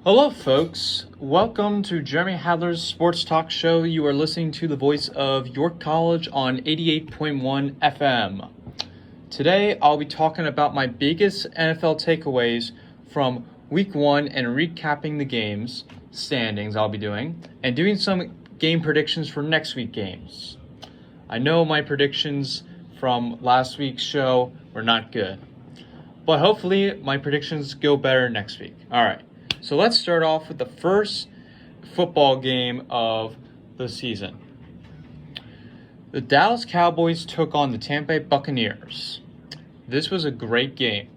Hello, folks. Welcome to Jeremy Hadler's Sports Talk Show. You are listening to the voice of York College on 88.1 FM. Today, I'll be talking about my biggest NFL takeaways from Week 1 and recapping the games, standings I'll be doing, and doing some game predictions for next week's games. I know my predictions from last week's show were not good, but hopefully my predictions go better next week. All right. So let's start off with the first football game of the season. The Dallas Cowboys took on the Tampa Bay Buccaneers. This was a great game.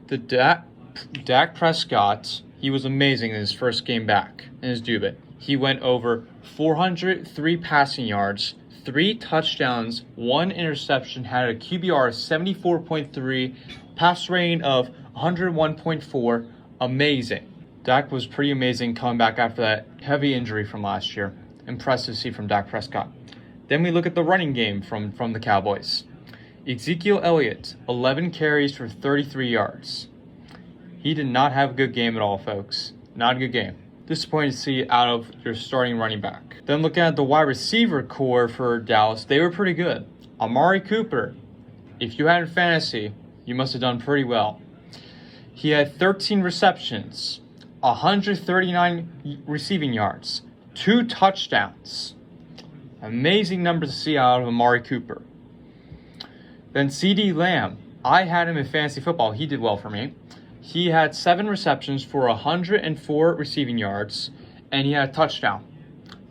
The Dak Prescott, he was amazing in his first game back in his debut. He went over 403 passing yards, 3 touchdowns, 1 interception, had a QBR of 74.3, pass rating of 101.4. Amazing. Dak was pretty amazing coming back after that heavy injury from last year. Impressive to see from Dak Prescott. Then we look at the running game from the Cowboys. Ezekiel Elliott, 11 carries for 33 yards. He did not have a good game at all, folks. Not a good game. Disappointing to see out of your starting running back. Then looking at the wide receiver core for Dallas, they were pretty good. Amari Cooper, if you had in fantasy, you must have done pretty well. He had 13 receptions, 139 receiving yards, 2 touchdowns. Amazing number to see out of Amari Cooper. Then CeeDee Lamb, I had him in fantasy football. He did well for me. He had 7 receptions for 104 receiving yards, and he had a touchdown.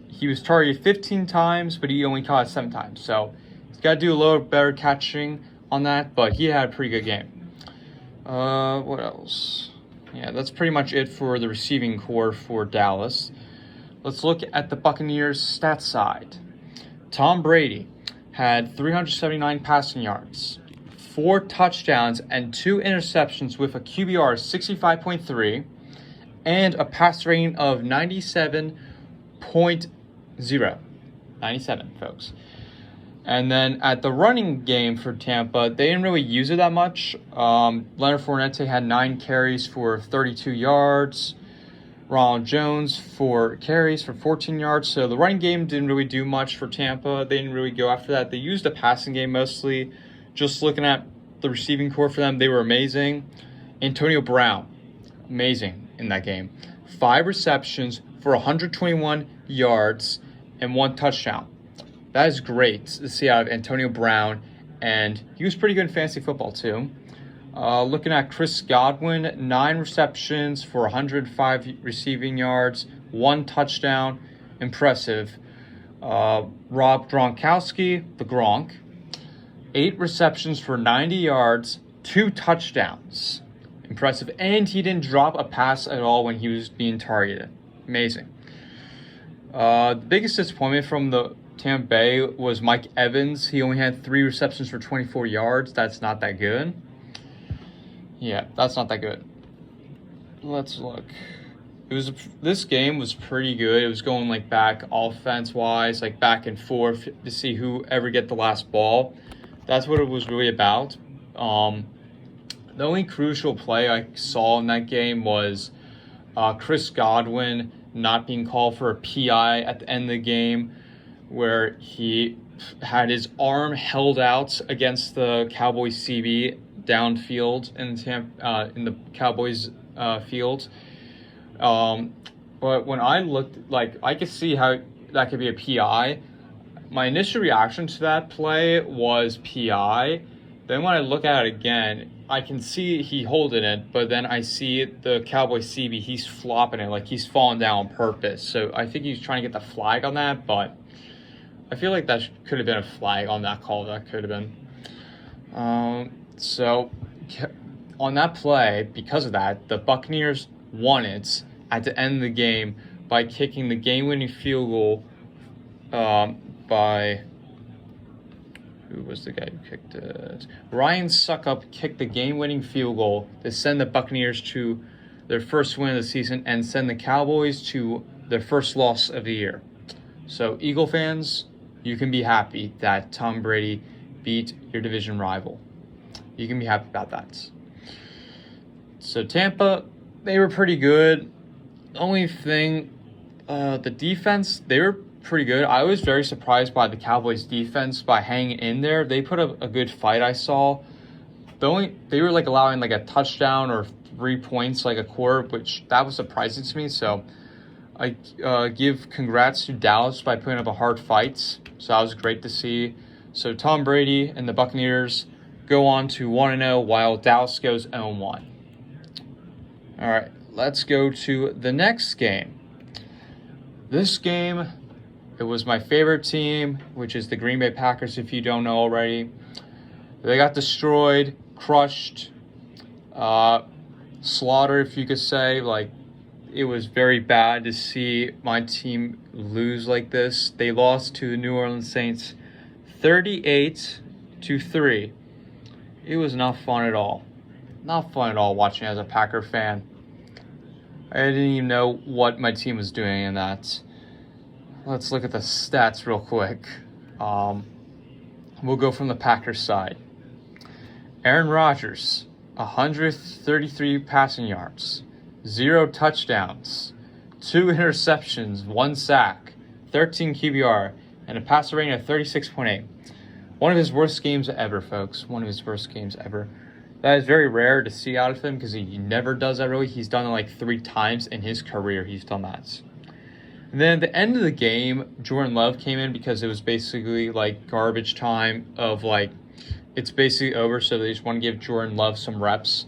He was targeted 15 times, but he only caught it 7 times. So he's got to do a little better catching on that, but he had a pretty good game. What else? Yeah, that's pretty much it for the receiving core for Dallas. Let's look at the Buccaneers stats side. Tom Brady had 379 passing yards, 4 touchdowns, and 2 interceptions with a QBR of 65.3 and a pass rating of 97.0. 97, folks. And then at the running game for Tampa, they didn't really use it that much. Leonard Fournette had 9 carries for 32 yards. Ronald Jones 4 carries for 14 yards. So the running game didn't really do much for Tampa. They didn't really go after that. They used the passing game mostly. Just looking at the receiving core for them, they were amazing. Antonio Brown, amazing in that game. 5 receptions for 121 yards and 1 touchdown. That is great to see out of Antonio Brown, and he was pretty good in fantasy football too. Looking at Chris Godwin, 9 receptions for 105 receiving yards, 1 touchdown, impressive. Rob Gronkowski, the Gronk, 8 receptions for 90 yards, 2 touchdowns, impressive. And he didn't drop a pass at all when he was being targeted. Amazing. The biggest disappointment from the Tampa Bay was Mike Evans. He only had 3 receptions for 24 yards. That's not that good. Yeah, that's not that good. Let's look. This game was pretty good. It was going like back offense-wise, like back and forth to see whoever get the last ball. That's what it was really about. The only crucial play I saw in that game was Chris Godwin not being called for a PI at the end of the game, where he had his arm held out against the Cowboys CB downfield in the Cowboys field. But when I looked, I could see how that could be a PI. My initial reaction to that play was PI. Then when I look at it again, I can see he holding it, but then I see the Cowboys CB, he's flopping it, like he's falling down on purpose. So I think he's trying to get the flag on that, but I feel like that could have been a flag on that call. That could have been. So on that play, because of that, the Buccaneers won it at the end of the game by kicking the game-winning field goal by... Who was the guy who kicked it? Ryan Succop kicked the game-winning field goal to send the Buccaneers to their first win of the season and send the Cowboys to their first loss of the year. So, Eagle fans, you can be happy that Tom Brady beat your division rival. You can be happy about that. So, Tampa, they were pretty good. The only thing, the defense, they were pretty good. I was very surprised by the Cowboys defense by hanging in there. They put up a good fight, I saw. They were like allowing like a touchdown or 3 points like a quarter, which that was surprising to me. So I give congrats to Dallas by putting up a hard fight. So that was great to see. So Tom Brady and the Buccaneers go on to 1-0 while Dallas goes 0-1. All right, let's go to the next game. This game, it was my favorite team, which is the Green Bay Packers, if you don't know already. They got destroyed, crushed, slaughtered, if you could say. Like, it was very bad to see my team lose like this. They lost to the New Orleans Saints 38-3. It was not fun at all. Not fun at all watching as a Packer fan. I didn't even know what my team was doing in that. Let's look at the stats real quick. We'll go from the Packers side. Aaron Rodgers, 133 passing yards, 0 touchdowns, 2 interceptions, 1 sack, 13 QBR, and a passer rating of 36.8. One of his worst games ever, folks. One of his worst games ever. That is very rare to see out of him because he never does that really. He's done it like 3 times in his career. He's done that. And then at the end of the game, Jordan Love came in because it was basically like garbage time of like, it's basically over, so they just want to give Jordan Love some reps.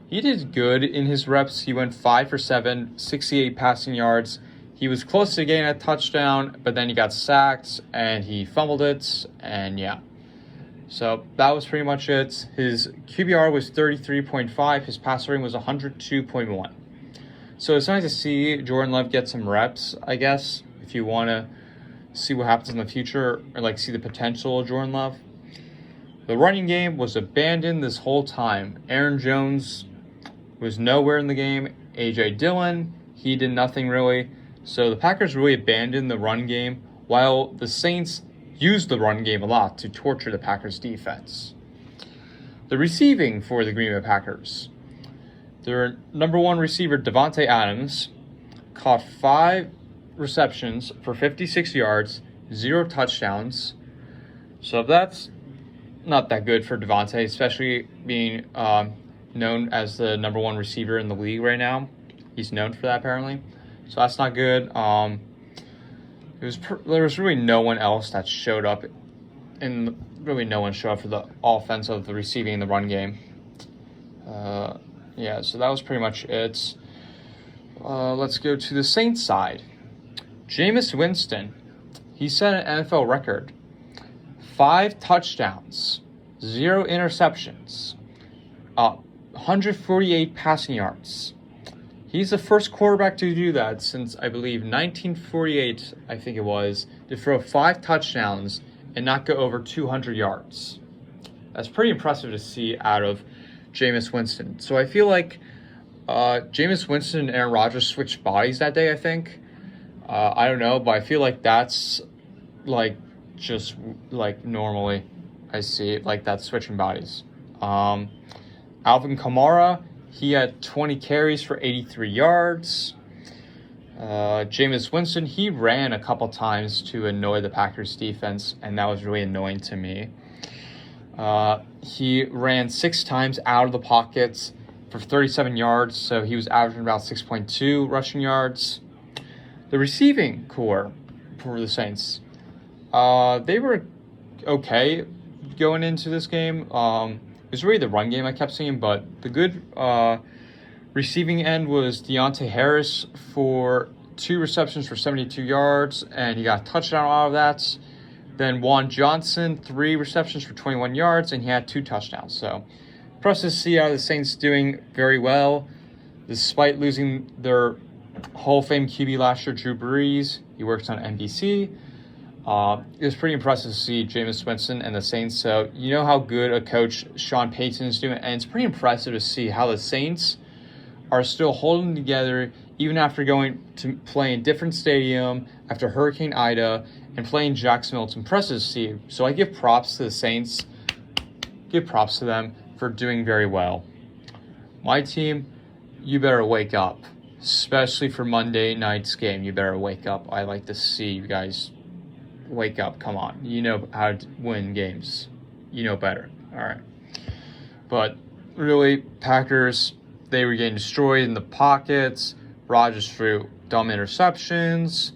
He did good in his reps. He went 5 for 7, 68 passing yards. He was close to getting a touchdown, but then he got sacked and he fumbled it, and yeah. So that was pretty much it. His QBR was 33.5. His passer rating was 102.1. So it's nice to see Jordan Love get some reps, I guess, if you want to see what happens in the future or like see the potential of Jordan Love. The running game was abandoned this whole time. Aaron Jones was nowhere in the game. A.J. Dillon, he did nothing really. So the Packers really abandoned the run game while the Saints used the run game a lot to torture the Packers defense. The receiving for the Green Bay Packers. Their number 1 receiver, Davante Adams, caught 5 receptions for 56 yards, 0 touchdowns. So that's not that good for Davante, especially being known as the number 1 receiver in the league right now. He's known for that apparently. So that's not good. There was really no one else that showed up, and really no one showed up for the offense of the receiving in the run game. Yeah, so that was pretty much it. Let's go to the Saints side. Jameis Winston, he set an NFL record. 5 touchdowns, 0 interceptions, 148 passing yards. He's the first quarterback to do that since, I believe, 1948, I think it was, to throw 5 touchdowns and not go over 200 yards. That's pretty impressive to see out of Jameis Winston. So I feel like Jameis Winston and Aaron Rodgers switched bodies that day, I think. I don't know, but I feel like that's like just like normally I see it like that, switching bodies. Alvin Kamara, he had 20 carries for 83 yards. Jameis Winston, he ran a couple times to annoy the Packers defense, and that was really annoying to me. He ran 6 times out of the pockets for 37 yards, so he was averaging about 6.2 rushing yards. The receiving core for the Saints, they were okay going into this game. It was really the run game I kept seeing, but the good receiving end was Deontay Harris for 2 receptions for 72 yards, and he got a touchdown out of that. Then Juwan Johnson, 3 receptions for 21 yards, and he had 2 touchdowns. So, impressive to see the Saints doing very well, despite losing their Hall of Fame QB last year, Drew Brees. He works on NBC. It was pretty impressive to see Jameis Winston and the Saints. So, you know how good a coach Sean Payton is doing, and it's pretty impressive to see how the Saints are still holding together even after going to play in different stadium, after Hurricane Ida, and playing Jacksonville. It's impressive to see. So I give props to the Saints. Give props to them for doing very well. My team, you better wake up. Especially for Monday night's game, you better wake up. I like to see you guys wake up. Come on. You know how to win games. You know better. All right. But really, Packers, they were getting destroyed in the pockets. Rodgers threw dumb interceptions.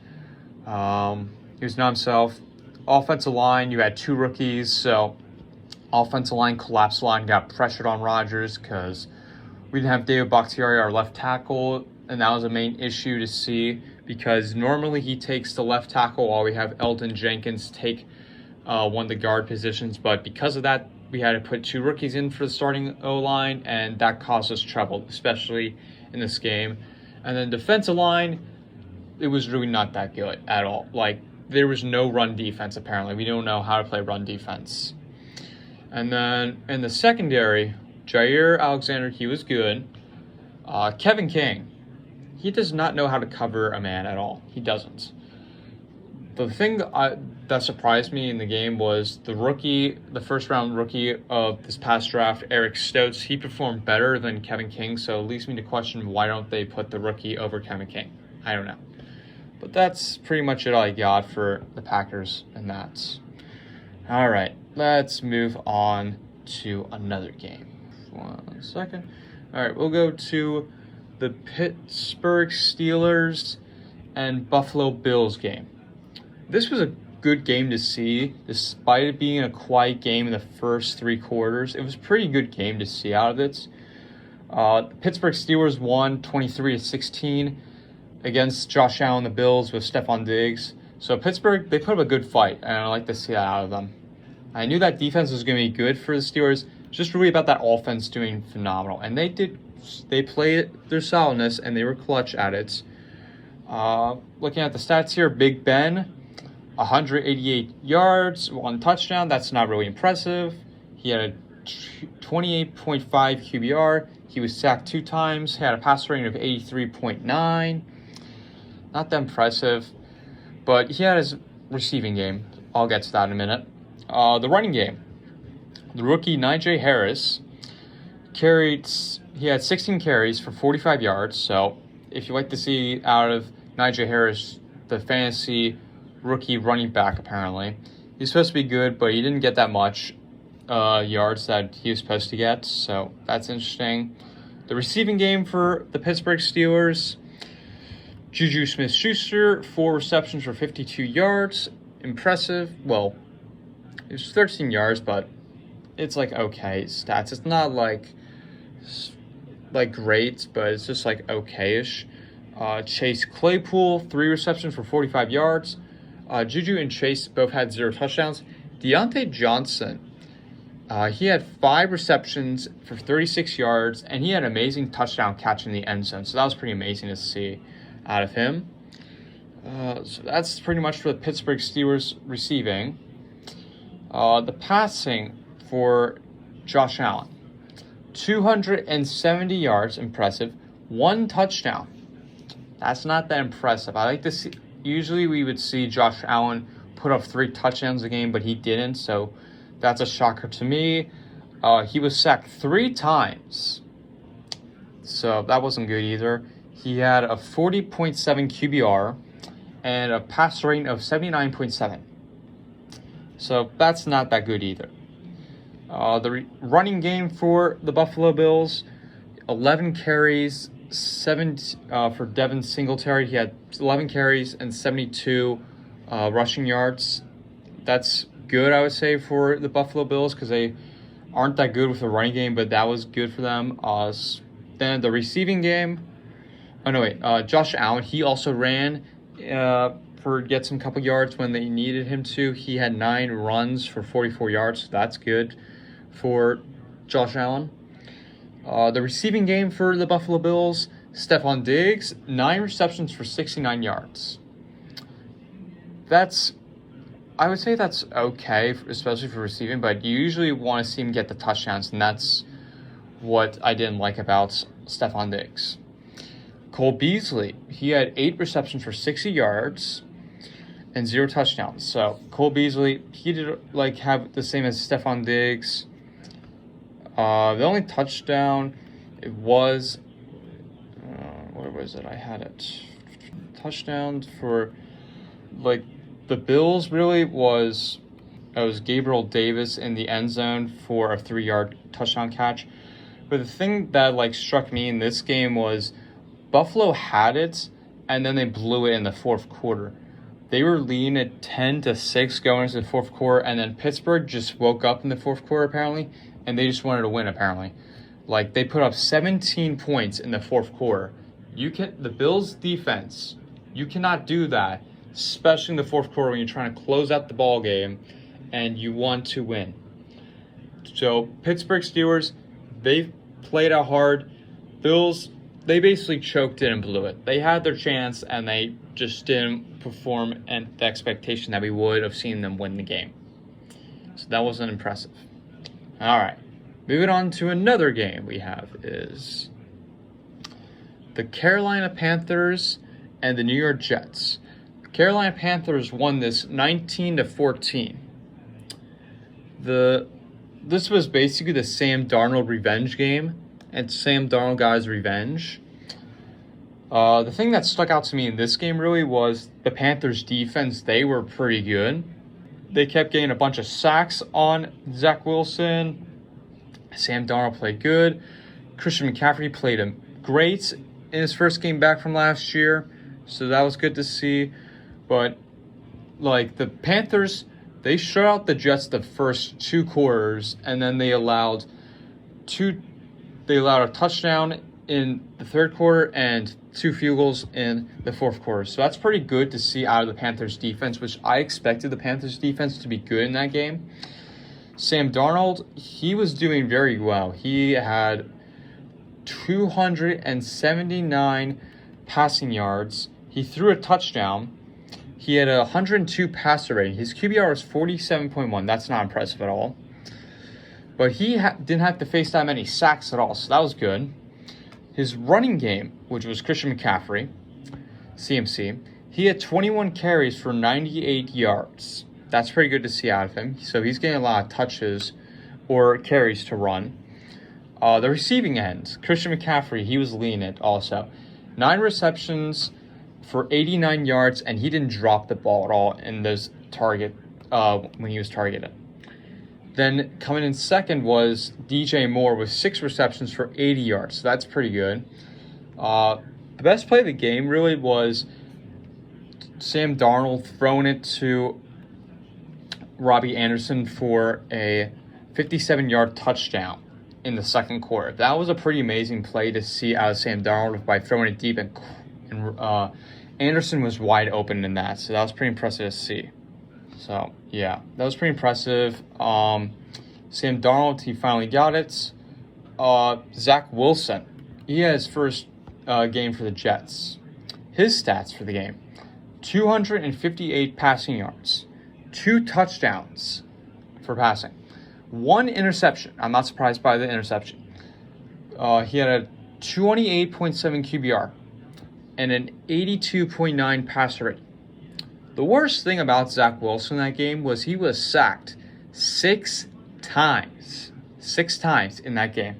He was not himself. Offensive line, you had two rookies, so offensive line, collapsed line, got pressured on Rodgers because we didn't have David Bakhtiari, our left tackle, and that was a main issue to see because normally he takes the left tackle while we have Elgton Jenkins take one of the guard positions, but because of that, we had to put two rookies in for the starting O-line, and that caused us trouble, especially in this game. And then defensive line, it was really not that good at all. Like, there was no run defense, apparently. We don't know how to play run defense. And then in the secondary, Jair Alexander, he was good. Kevin King, he does not know how to cover a man at all. He doesn't. The thing that surprised me in the game was the first-round rookie of this past draft, Eric Stokes. He performed better than Kevin King, so it leads me to question why don't they put the rookie over Kevin King? I don't know. But that's pretty much it I got for the Packers and that. All right, let's move on to another game. 1 second. All right, we'll go to the Pittsburgh Steelers and Buffalo Bills game. This was a good game to see, despite it being a quiet game in the first 3 quarters. It was a pretty good game to see out of it. The Pittsburgh Steelers won 23-16 against Josh Allen, the Bills, with Stephon Diggs. So Pittsburgh, they put up a good fight, and I like to see that out of them. I knew that defense was going to be good for the Steelers. It's just really about that offense doing phenomenal. And they played their solidness, and they were clutch at it. Looking at the stats here, Big Ben, 188 yards, 1 touchdown. That's not really impressive. He had a 28.5 QBR. He was sacked 2 times. He had a passer rating of 83.9. Not that impressive. But he had his receiving game. I'll get to that in a minute. The running game. The rookie Najee Harris he had 16 carries for 45 yards. So if you like to see out of Najee Harris, the fantasy rookie running back, apparently, he's supposed to be good, but he didn't get that much yards that he was supposed to get. So that's interesting. The receiving game for the Pittsburgh Steelers, Juju Smith-Schuster, 4 receptions for 52 yards. Impressive. Well, it was 13 yards, but it's like okay stats. It's not like great, but it's just like okay-ish. Chase Claypool, 3 receptions for 45 yards. Juju and Chase both had 0 touchdowns. Deontay Johnson, he had 5 receptions for 36 yards, and he had an amazing touchdown catch in the end zone. So that was pretty amazing to see out of him. So that's pretty much for the Pittsburgh Steelers receiving. The passing for Josh Allen, 270 yards, impressive. 1 touchdown. That's not that impressive. I like to see. Usually we would see Josh Allen put up 3 touchdowns a game, but he didn't. So that's a shocker to me. He was sacked 3 times. So that wasn't good either. He had a 40.7 QBR and a pass rating of 79.7. So that's not that good either. The running game for the Buffalo Bills, 11 carries, 7 for Devin Singletary. He had 11 carries and 72 rushing yards. That's good, I would say, for the Buffalo Bills because they aren't that good with the running game, but that was good for them. Then the receiving game, Josh Allen, he also ran get some couple yards when they needed him to. He had 9 runs for 44 yards, so that's good for Josh Allen. The receiving game for the Buffalo Bills, Stephon Diggs, 9 receptions for 69 yards. I would say that's okay, especially for receiving, but you usually want to see him get the touchdowns, and that's what I didn't like about Stephon Diggs. Cole Beasley, he had 8 receptions for 60 yards and 0 touchdowns. So Cole Beasley, he did have the same as Stephon Diggs. The only touchdown was it? I had it. Touchdown for, like, the Bills really was, it was Gabriel Davis in the end zone for a 3-yard touchdown catch. But the thing that, like, struck me in this game was Buffalo had it, and then they blew it in the fourth quarter. They were leading at 10-6 going into the fourth quarter, and then Pittsburgh just woke up in the fourth quarter, apparently, and they just wanted to win, apparently. Like, they put up 17 points in the fourth quarter. The Bills' defense, you cannot do that, especially in the fourth quarter when you're trying to close out the ball game and you want to win. So, Pittsburgh Steelers, they played out hard. Bills, they basically choked it and blew it. They had their chance, and they just didn't perform at the expectation that we would have seen them win the game. So that wasn't impressive. All right, moving on to another game we have is the Carolina Panthers and the New York Jets. The Carolina Panthers won this 19-14. This was basically the Sam Darnold revenge game, and Sam Darnold got his revenge. The thing that stuck out to me in this game really was the Panthers' defense. They were pretty good. They kept getting a bunch of sacks on Zach Wilson. Sam Darnold played good. Christian McCaffrey played him great in his first game back from last year, so that was good to see. But, like, the Panthers, they shut out the Jets the first 2 quarters, and then they allowed a touchdown in the third quarter and 2 field goals in the fourth quarter. So that's pretty good to see out of the Panthers defense, which I expected the Panthers defense to be good in that game. Sam Darnold, he was doing very well. He had 279 passing yards. He threw a touchdown. He had a 102 passer rating. His QBR was 47.1. That's not impressive at all. But he didn't have to face that many sacks at all, so that was good. His running game, which was Christian McCaffrey, CMC, he had 21 carries for 98 yards. That's pretty good to see out of him. So he's getting a lot of touches or carries to run. The receiving end, Christian McCaffrey, he was leading it also. 9 receptions for 89 yards, and he didn't drop the ball at all in those when he was targeted. Then coming in second was DJ Moore with 6 receptions for 80 yards. So that's pretty good. The best play of the game really was Sam Darnold throwing it to Robbie Anderson for a 57-yard touchdown in the second quarter. That was a pretty amazing play to see out of Sam Darnold by throwing it deep, and Anderson was wide open in that. So that was pretty impressive to see. So, yeah, that was pretty impressive. Sam Darnold, he finally got it. Zach Wilson, he had his first game for the Jets. His stats for the game, 258 passing yards, 2 touchdowns for passing, 1 interception. I'm not surprised by the interception. He had a 28.7 QBR and an 82.9 passer rating. The worst thing about Zach Wilson in that game was he was sacked 6 times. 6 times in that game.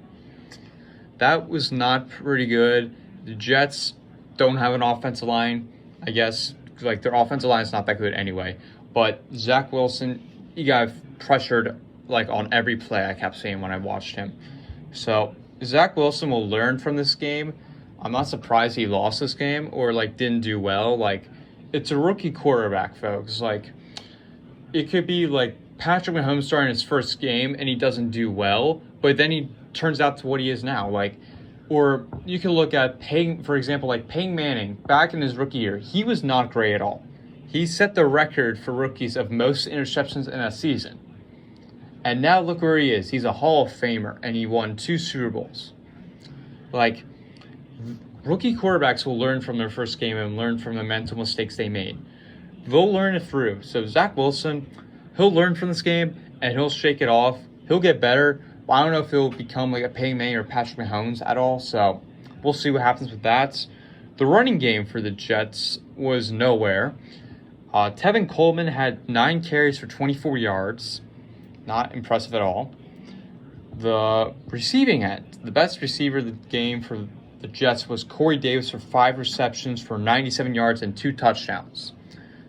That was not pretty good. The Jets don't have an offensive line, I guess. Like, their offensive line is not that good anyway. But Zach Wilson, he got pressured, like, on every play, I kept saying when I watched him. So, Zach Wilson will learn from this game. I'm not surprised he lost this game or, like, didn't do well. Like, it's a rookie quarterback, folks. Like, it could be, like, Patrick Mahomes starting his first game and he doesn't do well, but then he turns out to what he is now. Like, or you can look at Peyton, for example, like Peyton Manning, back in his rookie year, he was not great at all. He set the record for rookies of most interceptions in a season. And now look where he is. He's a Hall of Famer, and he won 2 Super Bowls. Like, rookie quarterbacks will learn from their first game and learn from the mental mistakes they made. They'll learn it through. So Zach Wilson, he'll learn from this game, and he'll shake it off. He'll get better. I don't know if he'll become like a Peyton Manning or Patrick Mahomes at all, so we'll see what happens with that. The running game for the Jets was nowhere. Tevin Coleman had 9 carries for 24 yards. Not impressive at all. The receiving end, the best receiver of the game for the Jets was Corey Davis for 5 receptions for 97 yards and 2 touchdowns.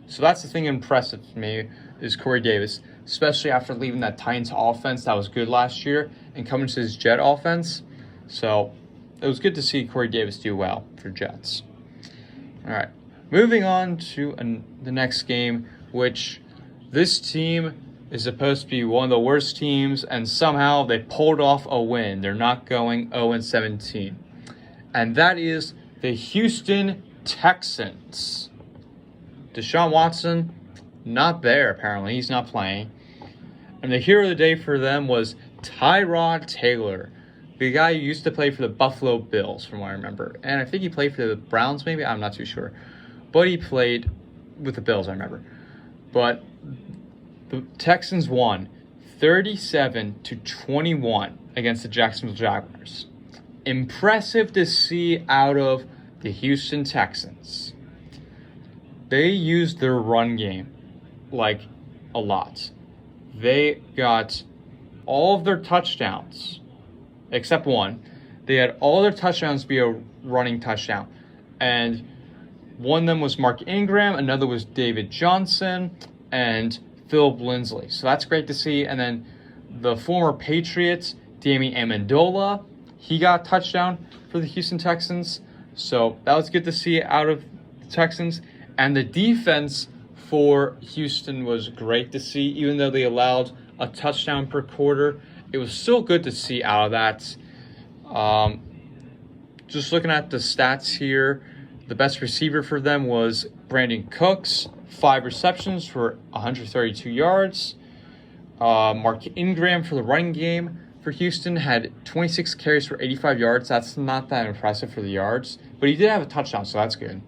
So that's the thing impressive to me is Corey Davis, especially after leaving that Titans offense that was good last year and coming to his Jet offense. So it was good to see Corey Davis do well for Jets. All right, moving on to the next game, which this team is supposed to be one of the worst teams, and somehow they pulled off a win. They're not going 0-17. And that is the Houston Texans. Deshaun Watson, not there apparently. He's not playing. And the hero of the day for them was Tyrod Taylor, the guy who used to play for the Buffalo Bills, from what I remember. And I think he played for the Browns maybe. I'm not too sure. But he played with the Bills, I remember. But the Texans won 37-21 against the Jacksonville Jaguars. Impressive to see out of the Houston Texans. They used their run game like a lot. They got all of their touchdowns, except one. They had all their touchdowns be a running touchdown. And one of them was Mark Ingram, another was David Johnson, and Philip Lindsay. So that's great to see. And then the former Patriots, Danny Amendola, he got a touchdown for the Houston Texans. So that was good to see out of the Texans. And the defense for Houston was great to see. Even though they allowed a touchdown per quarter, it was still good to see out of that. Just looking at the stats here, the best receiver for them was Brandon Cooks, 5 receptions for 132 yards. Mark Ingram for the running game for Houston had 26 carries for 85 yards. That's not that impressive for the yards, but he did have a touchdown, so that's good.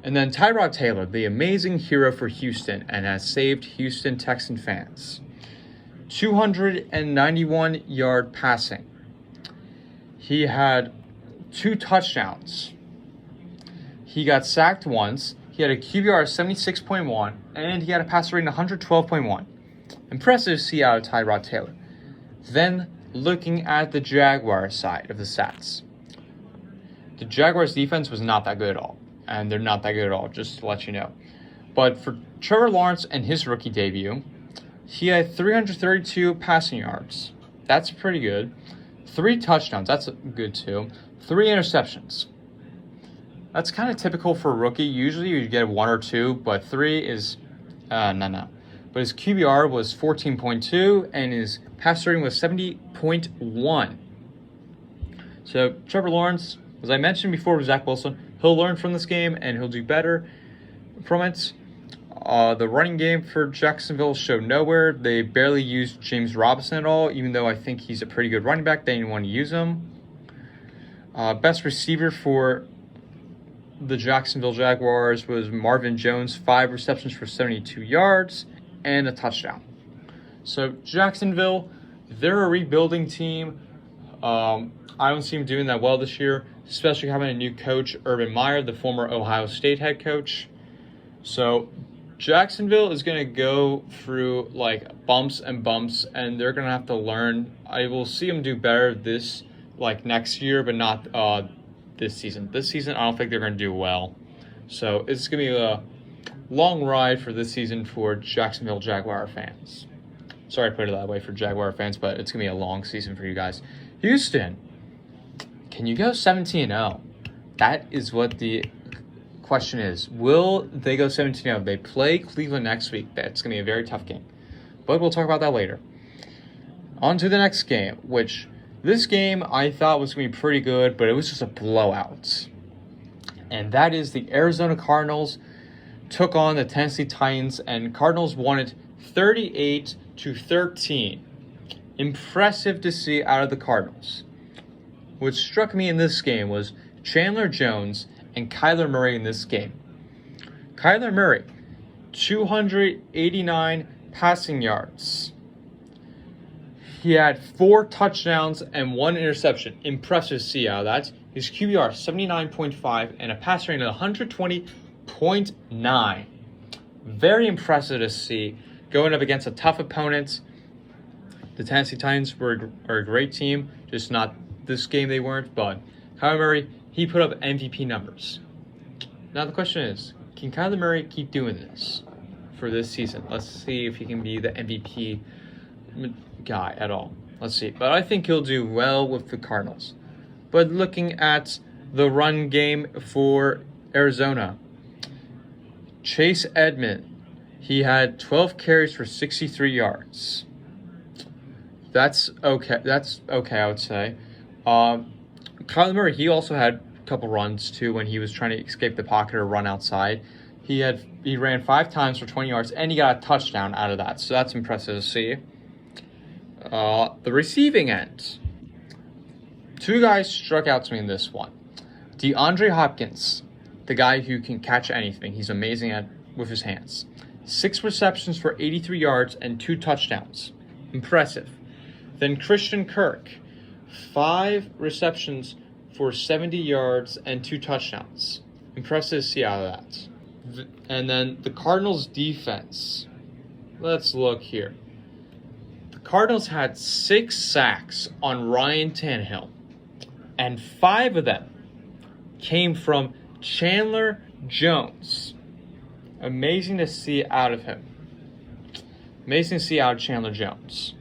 And then Tyrod Taylor, the amazing hero for Houston and has saved Houston Texan fans. 291-yard passing. He had 2 touchdowns. He got sacked once. He had a QBR of 76.1, and he had a passer rating of 112.1. Impressive to see out of Tyrod Taylor. Then, looking at the Jaguars side of the stats. The Jaguars defense was not that good at all. And they're not that good at all, just to let you know. But for Trevor Lawrence and his rookie debut, he had 332 passing yards. That's pretty good. 3 touchdowns. That's good too. 3 interceptions. That's kind of typical for a rookie. Usually you get 1 or 2, but 3 is no. But his QBR was 14.2 and his passer rating was 70.1. So Trevor Lawrence, as I mentioned before with Zach Wilson, he'll learn from this game and he'll do better from it. The running game for Jacksonville showed nowhere. They barely used James Robinson at all, even though I think he's a pretty good running back. They didn't want to use him. Best receiver for the Jacksonville Jaguars was Marvin Jones, 5 receptions for 72 yards and a touchdown. So Jacksonville, they're a rebuilding team. I don't see them doing that well this year, especially having a new coach, Urban Meyer, the former Ohio State head coach. So Jacksonville is going to go through like bumps and bumps, and they're going to have to learn. I will see them do better next year, but not this season. This season, I don't think they're going to do well. So it's going to be a long ride for this season for Jacksonville Jaguar fans. Sorry I put it that way for Jaguar fans, but it's going to be a long season for you guys. Houston, can you go 17-0? That is what the question is. Will they go 17-0? They play Cleveland next week. That's going to be a very tough game. But we'll talk about that later. On to the next game, which this game I thought was going to be pretty good, but it was just a blowout. And that is the Arizona Cardinals took on the Tennessee Titans, and Cardinals won it 38-13. Impressive to see out of the Cardinals. What struck me in this game was Chandler Jones and Kyler Murray in this game. Kyler Murray, 289 passing yards. He had 4 touchdowns and 1 interception. Impressive to see out of that. His QBR 79.5 and a pass rating of 120.9. Very impressive to see going up against a tough opponent. The Tennessee Titans are a great team, just not this game they weren't. But Kyler Murray, he put up MVP numbers. Now the question is, can Kyler Murray keep doing this for this season? Let's see if he can be the MVP guy at all. Let's see. But I think he'll do well with the Cardinals. But looking at the run game for Arizona, Chase Edmonds, he had 12 carries for 63 yards. That's okay, I would say. Kyler Murray, he also had a couple runs, too, when he was trying to escape the pocket or run outside. He ran 5 times for 20 yards, and he got a touchdown out of that. So that's impressive to see. The receiving end. 2 guys struck out to me in this one. DeAndre Hopkins, the guy who can catch anything. He's amazing with his hands. 6 receptions for 83 yards and 2 touchdowns. Impressive. Then Christian Kirk, 5 receptions for 70 yards and 2 touchdowns. Impressive to see out of that. And then the Cardinals defense. Let's look here. The Cardinals had 6 sacks on Ryan Tannehill, and 5 of them came from Chandler Jones. Amazing to see out of him. Amazing to see out of Chandler Jones.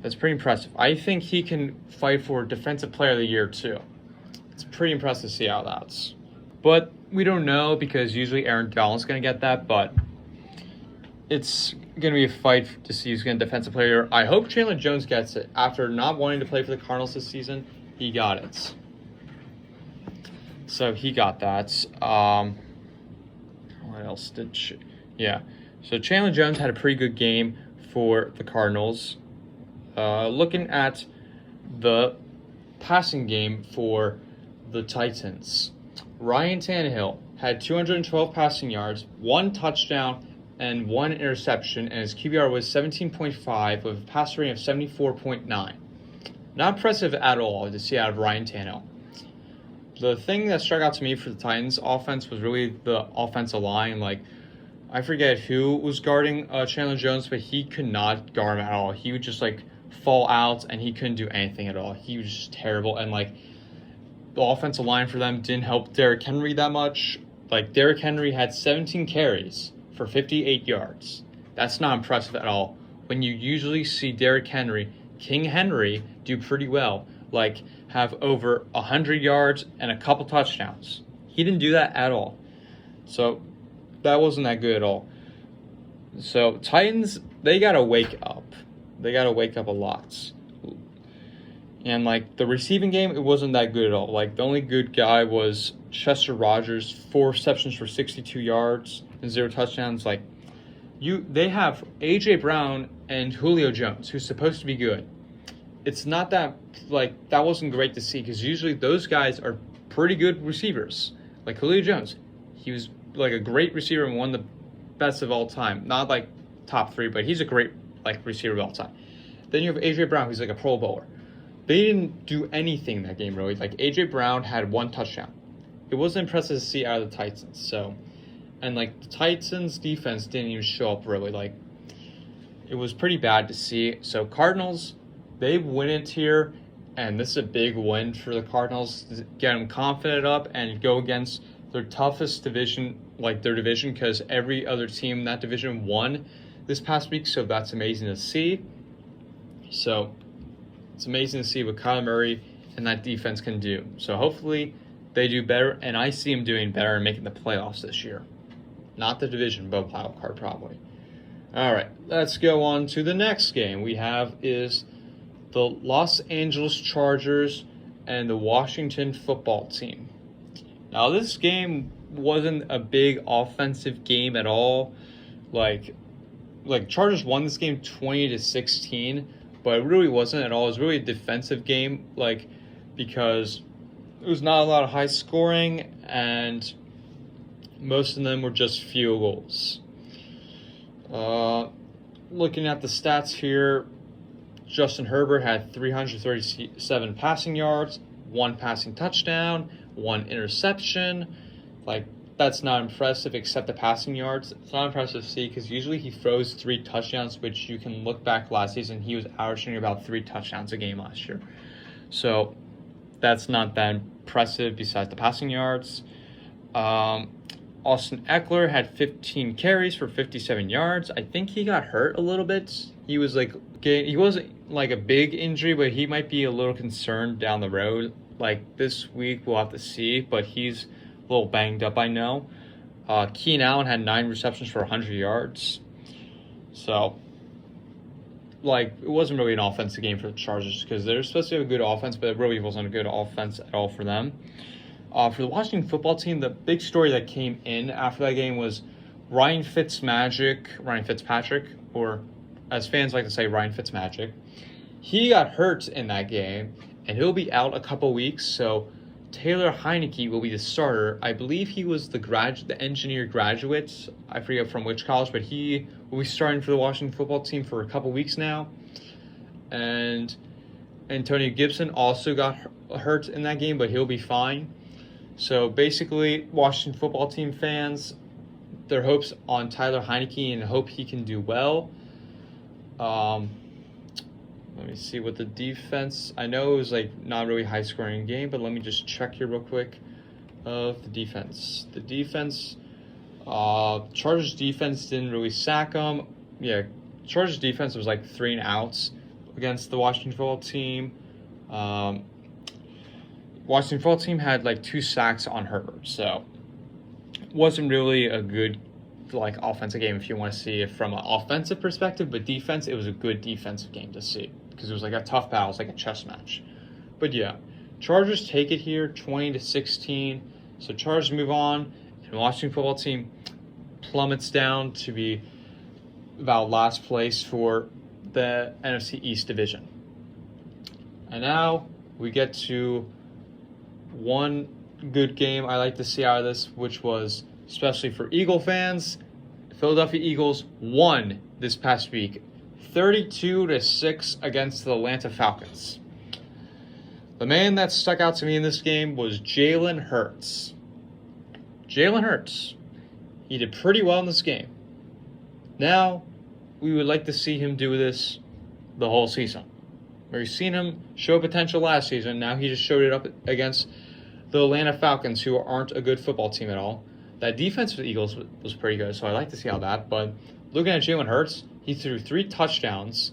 That's pretty impressive. I think he can fight for Defensive Player of the Year, too. It's pretty impressive to see how that's. But we don't know because usually Aaron Donald's going to get that, but it's going to be a fight to see who's going to Defensive Player of the Year. I hope Chandler Jones gets it. After not wanting to play for the Cardinals this season, he got it. So he got that. What else did So Chandler Jones had a pretty good game for the Cardinals. Looking at the passing game for the Titans, Ryan Tannehill had 212 passing yards, 1 touchdown, and 1 interception, and his QBR was 17.5 with a passer rating of 74.9. Not impressive at all to see out of Ryan Tannehill. The thing that struck out to me for the Titans offense was really the offensive line. I forget who was guarding Chandler Jones, but he could not guard him at all. He would just fall out, and he couldn't do anything at all. He was just terrible, and the offensive line for them didn't help Derrick Henry that much. Derrick Henry had 17 carries for 58 yards. That's not impressive at all. When you usually see Derrick Henry, King Henry, do pretty well, have over 100 yards and a couple touchdowns. He didn't do that at all. So that wasn't that good at all. So Titans, they got to wake up. They got to wake up a lot. And the receiving game, it wasn't that good at all. The only good guy was Chester Rogers, 4 receptions for 62 yards and 0 touchdowns. They have A.J. Brown and Julio Jones, who's supposed to be good. It's not that, that wasn't great to see because usually those guys are pretty good receivers. Julio Jones, he was a great receiver and one of the best of all time. Not top 3, but he's a great receiver of all time. Then you have A.J. Brown, who's a Pro Bowler. They didn't do anything that game really. A.J. Brown had 1 touchdown. It wasn't impressive to see out of the Titans. So, and the Titans defense didn't even show up really. It was pretty bad to see. So Cardinals, they win it here, and this is a big win for the Cardinals to get them confident up and go against their toughest division, their division, because every other team in that division won this past week, so that's amazing to see. So it's amazing to see what Kyler Murray and that defense can do. So hopefully they do better, and I see them doing better and making the playoffs this year. Not the division, but wild card probably. All right, let's go on to the next game we have is the Los Angeles Chargers and the Washington football team. Now, this game wasn't a big offensive game at all. Chargers won this game 20-16, but it really wasn't at all. It was really a defensive game, because it was not a lot of high scoring, and most of them were just field goals. Looking at the stats here, Justin Herbert had 337 passing yards, 1 passing touchdown, 1 interception. That's not impressive except the passing yards. It's not impressive to see because usually he throws 3 touchdowns, which you can look back last season. He was averaging about 3 touchdowns a game last year. So that's not that impressive besides the passing yards. Austin Eckler had 15 carries for 57 yards. I think he got hurt a little bit. He wasn't like a big injury, but he might be a little concerned down the road. Like this week, we'll have to see, but he's a little banged up, I know. Keenan Allen had 9 receptions for 100 yards. So, like, it wasn't really an offensive game for the Chargers because they're supposed to have a good offense, but it really wasn't a good offense at all for them. For the Washington football team, the big story that came in after that game was Ryan Fitzpatrick, or as fans like to say, Ryan Fitzmagic. He got hurt in that game, and he'll be out a couple weeks, so Taylor Heinicke will be the starter. I believe he was the engineer graduate. I forget from which college, but he will be starting for the Washington football team for a couple weeks now. And Antonio Gibson also got hurt in that game, but he'll be fine. So basically, Washington football team fans, their hopes on Tyler Heinicke and hope he can do well. Let me see what the defense. I know it was like not really high scoring game, but let me just check here real quick of the defense. The defense, Chargers defense didn't really sack them. Yeah, Chargers defense was like 3 and outs against the Washington football team. Washington football team had like 2 sacks on Herbert, so it wasn't really a good like offensive game if you want to see it from an offensive perspective, but defense, it was a good defensive game to see because it was like a tough battle, it was like a chess match. But yeah, Chargers take it here 20-16. So Chargers move on, and Washington football team plummets down to be about last place for the NFC East division. And now we get to one good game I like to see out of this, which was, especially for Eagle fans, Philadelphia Eagles won this past week 32-6 against the Atlanta Falcons. The man that stuck out to me in this game was Jalen Hurts. Jalen Hurts. He did pretty well in this game. Now, we would like to see him do this the whole season. We've seen him show potential last season. Now he just showed it up against the Atlanta Falcons, who aren't a good football team at all. That defense for the Eagles was pretty good, so I like to see how that. But looking at Jalen Hurts, he threw 3 touchdowns,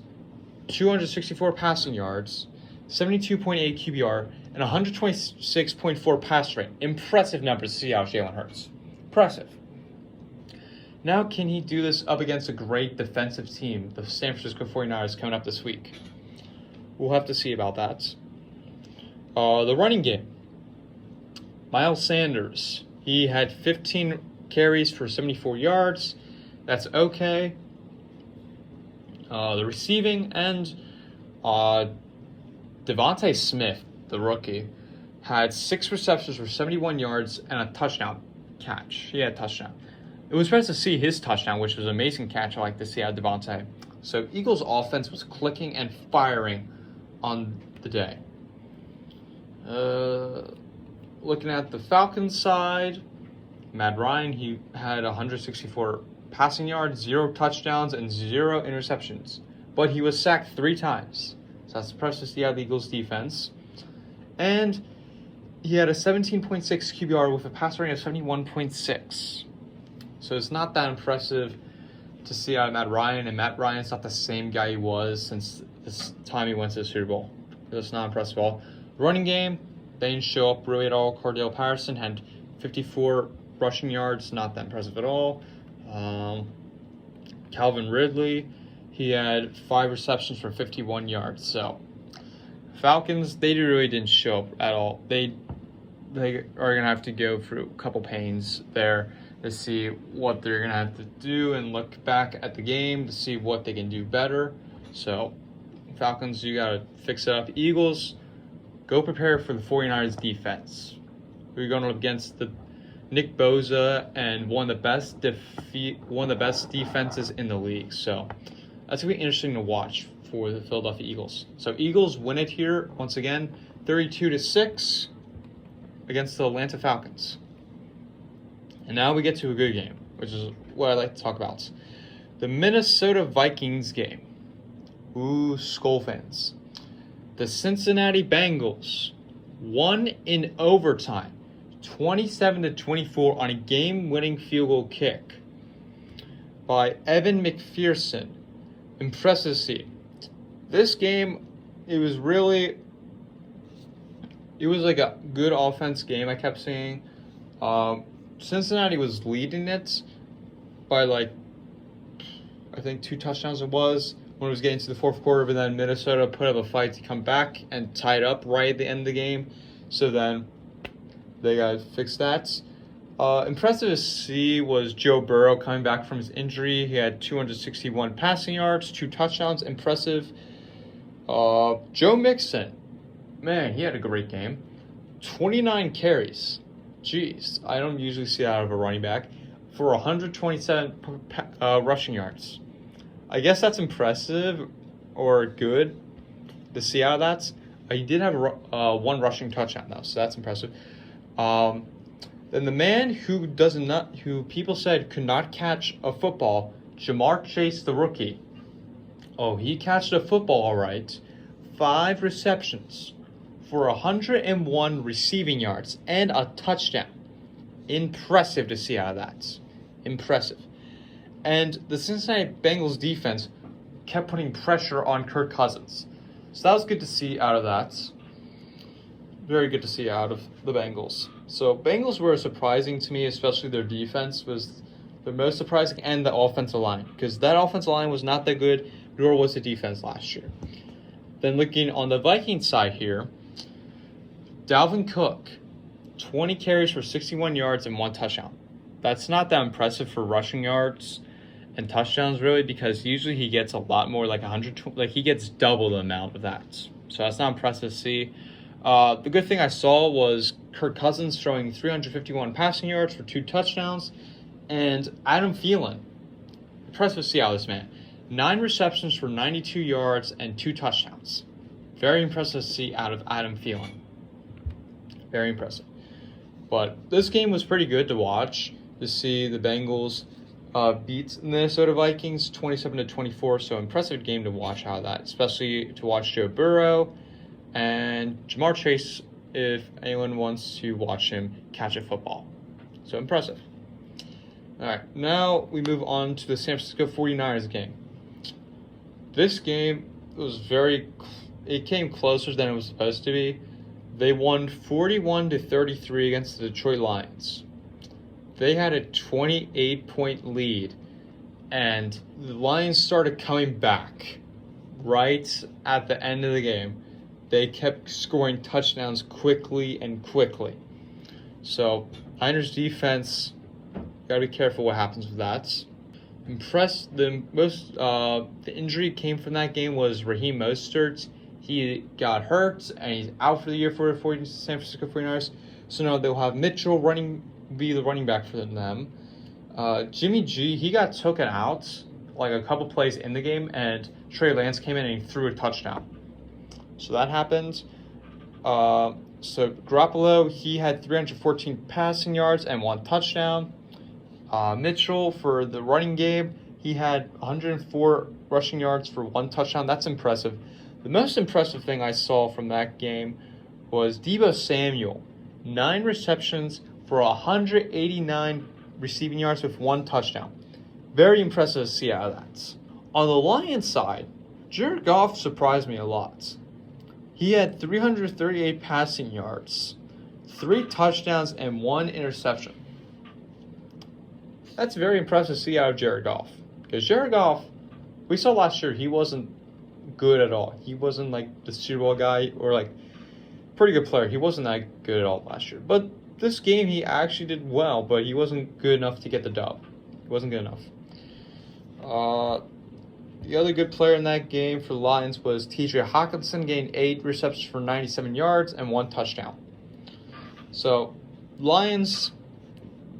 264 passing yards, 72.8 QBR, and 126.4 pass rate. Impressive numbers to see out of Jalen Hurts. Impressive. Now can he do this up against a great defensive team, the San Francisco 49ers, coming up this week? We'll have to see about that. The running game. Miles Sanders. He had 15 carries for 74 yards. That's okay. The receiving end, Devontae Smith, the rookie, had 6 receptions for 71 yards and a touchdown catch. He had a touchdown. It was nice to see his touchdown, which was an amazing catch I like to see out of Devontae. So Eagles' offense was clicking and firing on the day. Looking at the Falcons side, Matt Ryan, he had 164 passing yards, 0 touchdowns, and 0 interceptions. But he was sacked 3 times. So that's impressive to see out of the Eagles' defense. And he had a 17.6 QBR with a passer rating of 71.6. So it's not that impressive to see out of Matt Ryan. And Matt Ryan's not the same guy he was since this time he went to the Super Bowl. It's not impressive at all. Running game, they didn't show up really at all. Cordell Patterson had 54 rushing yards, not that impressive at all. Calvin Ridley, he had 5 receptions for 51 yards. So Falcons, they really didn't show up at all. They are going to have to go through a couple pains there to see what they're going to have to do and look back at the game to see what they can do better. So Falcons, you got to fix it up. Eagles, go prepare for the 49ers defense. We're going up against the Nick Bosa and one of the best defenses in the league. So that's going to be interesting to watch for the Philadelphia Eagles. So Eagles win it here once again, 32-6 against the Atlanta Falcons. And now we get to a good game, which is what I like to talk about. The Minnesota Vikings game. Ooh, Skol fans. The Cincinnati Bengals won in overtime, 27-24 on a game-winning field goal kick by Evan McPherson. Impressive to see. This game, it was like a good offense game, I kept saying. Cincinnati was leading it by I think 2 touchdowns it was when it was getting to the fourth quarter, but then Minnesota put up a fight to come back and tie it up right at the end of the game. So then they got to fix that. Impressive to see was Joe Burrow coming back from his injury. He had 261 passing yards, 2 touchdowns. Impressive. Joe Mixon, man, he had a great game. 29 carries. Jeez, I don't usually see that out of a running back. For 127 rushing yards. I guess that's impressive or good to see out of that. He did have 1 rushing touchdown though, so that's impressive. Then the man who people said could not catch a football, Ja'Marr Chase, the rookie. Oh, he catched a football all right. 5 receptions for 101 receiving yards and a touchdown. Impressive to see out of that. Impressive. And the Cincinnati Bengals defense kept putting pressure on Kirk Cousins. So that was good to see out of that. Very good to see out of the Bengals. So Bengals were surprising to me, especially their defense was the most surprising, and the offensive line. Because that offensive line was not that good, nor was the defense last year. Then looking on the Vikings side here, Dalvin Cook, 20 carries for 61 yards and 1 touchdown. That's not that impressive for rushing yards and touchdowns, really, because usually he gets a lot more, like 100. He gets double the amount of that. So that's not impressive to see. The good thing I saw was Kirk Cousins throwing 351 passing yards for 2 touchdowns, and Adam Thielen. Impressive to see out of this man. 9 receptions for 92 yards and 2 touchdowns. Very impressive to see out of Adam Thielen. Very impressive. But this game was pretty good to watch, to see the Bengals beat Minnesota Vikings 27-24. So impressive game to watch out of that, especially to watch Joe Burrow and Ja'Marr Chase if anyone wants to watch him catch a football. So impressive. All right, now we move on to the San Francisco 49ers game. This game was it came closer than it was supposed to be. They won 41-33 against the Detroit Lions. They had a 28-point lead, and the Lions started coming back right at the end of the game. They kept scoring touchdowns quickly and quickly. So, Niners defense, gotta be careful what happens with that. The injury came from that game was Raheem Mostert. He got hurt, and he's out for the year for the San Francisco 49ers. So now they'll have Mitchell be the running back for them. Jimmy G, he got taken out like a couple plays in the game, and Trey Lance came in and he threw a touchdown. So that happened. So Garoppolo, he had 314 passing yards and 1 touchdown. Mitchell, for the running game, he had 104 rushing yards for 1 touchdown. That's impressive. The most impressive thing I saw from that game was Deebo Samuel. 9 receptions for 189 receiving yards with 1 touchdown. Very impressive to see out of that. On the Lions side, Jared Goff surprised me a lot. He had 338 passing yards, 3 touchdowns, and 1 interception. That's very impressive to see out of Jared Goff. Because Jared Goff, we saw last year, he wasn't good at all. He wasn't like the Super Bowl guy or like pretty good player. He wasn't that good at all last year. But this game, he actually did well, but he wasn't good enough to get the dub. He wasn't good enough. The other good player in that game for the Lions was TJ Hawkinson, gained 8 receptions for 97 yards and 1 touchdown. So, Lions,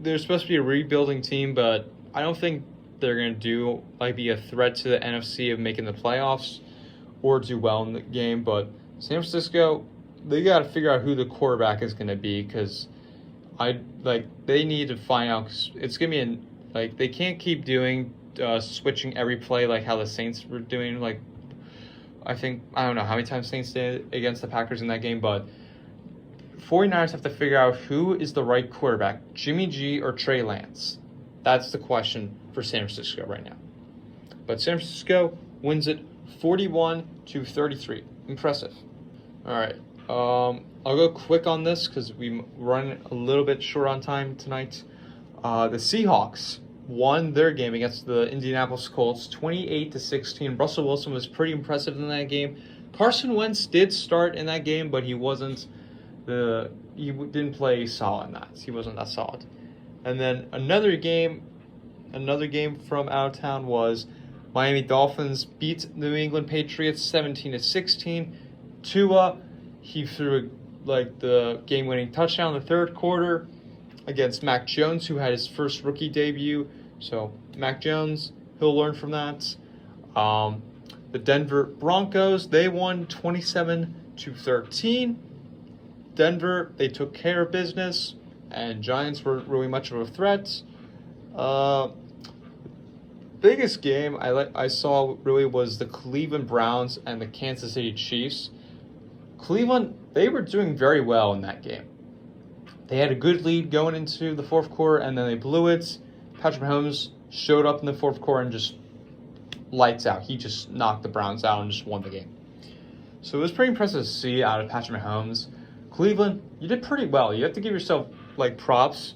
they're supposed to be a rebuilding team, but I don't think they're going to be a threat to the NFC of making the playoffs or do well in the game. But San Francisco, they got to figure out who the quarterback is going to be, because they need to find out. Cause it's going to be they can't keep doing switching every play like how the Saints were doing. I don't know how many times Saints did against the Packers in that game, but 49ers have to figure out who is the right quarterback, Jimmy G or Trey Lance. That's the question for San Francisco right now. But San Francisco wins it 41-33. Impressive. All right. I'll go quick on this because we run a little bit short on time tonight. The Seahawks won their game against the Indianapolis Colts 28-16. Russell Wilson was pretty impressive in that game. Carson Wentz did start in that game, but he didn't play solid in that. He wasn't that solid. And then another game from out of town was Miami Dolphins beat New England Patriots 17-16. Tua, he threw the game-winning touchdown in the third quarter against Mac Jones, who had his first rookie debut. So Mac Jones, he'll learn from that. The Denver Broncos, they won 27-13. Denver, they took care of business, and Giants were really much of a threat. Biggest game I saw really was the Cleveland Browns and the Kansas City Chiefs. Cleveland, they were doing very well in that game. They had a good lead going into the fourth quarter, and then they blew it. Patrick Mahomes showed up in the fourth quarter and just lights out. He just knocked the Browns out and just won the game. So it was pretty impressive to see out of Patrick Mahomes. Cleveland, you did pretty well. You have to give yourself props,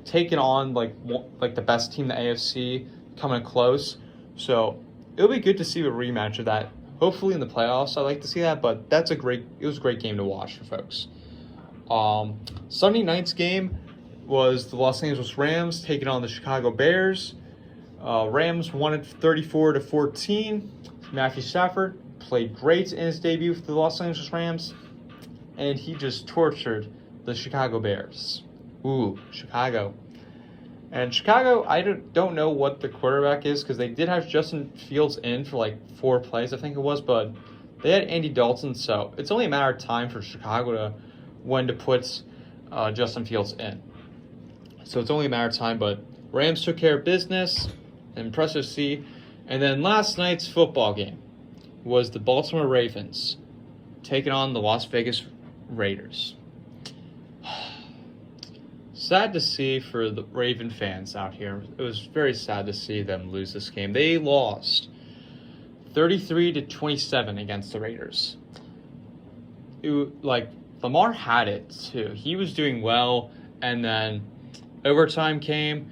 taking on the best team in the AFC, coming close. So it'll be good to see a rematch of that. Hopefully in the playoffs, I'd like to see that. But it was a great game to watch for folks. Sunday night's game was the Los Angeles Rams taking on the Chicago Bears. Rams won it 34-14. Matthew Stafford played great in his debut for the Los Angeles Rams, and he just tortured the Chicago Bears. Ooh, Chicago. And Chicago, I don't know what the quarterback is because they did have Justin Fields in for 4 plays, I think it was, but they had Andy Dalton, so it's only a matter of time for Chicago when to put Justin Fields in. So it's only a matter of time, but Rams took care of business. Impressive to see. And then last night's football game was the Baltimore Ravens taking on the Las Vegas Raiders. Sad to see for the Raven fans out here. It was very sad to see them lose this game. They lost 33-27 against the Raiders. Lamar had it too. He was doing well, and then overtime came.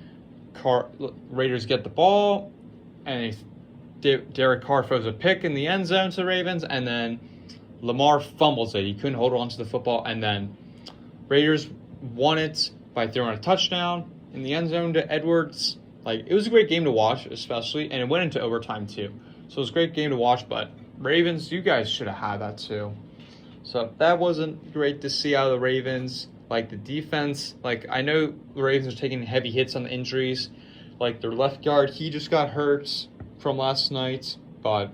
Raiders get the ball, and Derek Carr throws a pick in the end zone to the Ravens, and then Lamar fumbles it. He couldn't hold on to the football, and then Raiders won it by throwing a touchdown in the end zone to Edwards. It was a great game to watch, especially, and it went into overtime too. So it was a great game to watch, but Ravens, you guys should have had that too. So that wasn't great to see out of the Ravens. The defense, I know the Ravens are taking heavy hits on the injuries. Their left guard, he just got hurt from last night. But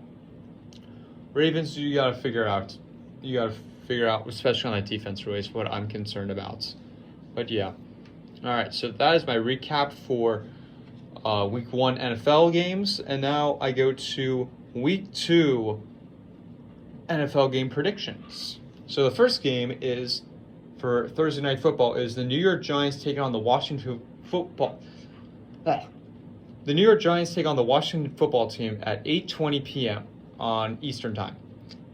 Ravens, you got to figure out. You got to figure out, especially on that defense, really, is what I'm concerned about. But yeah. All right, so that is my recap for Week 1 NFL games. And now I go to Week 2 NFL game predictions. So the first game is for Thursday Night Football is the New York Giants taking on the Washington Football. The New York Giants take on the Washington Football Team at 8:20 p.m. on Eastern Time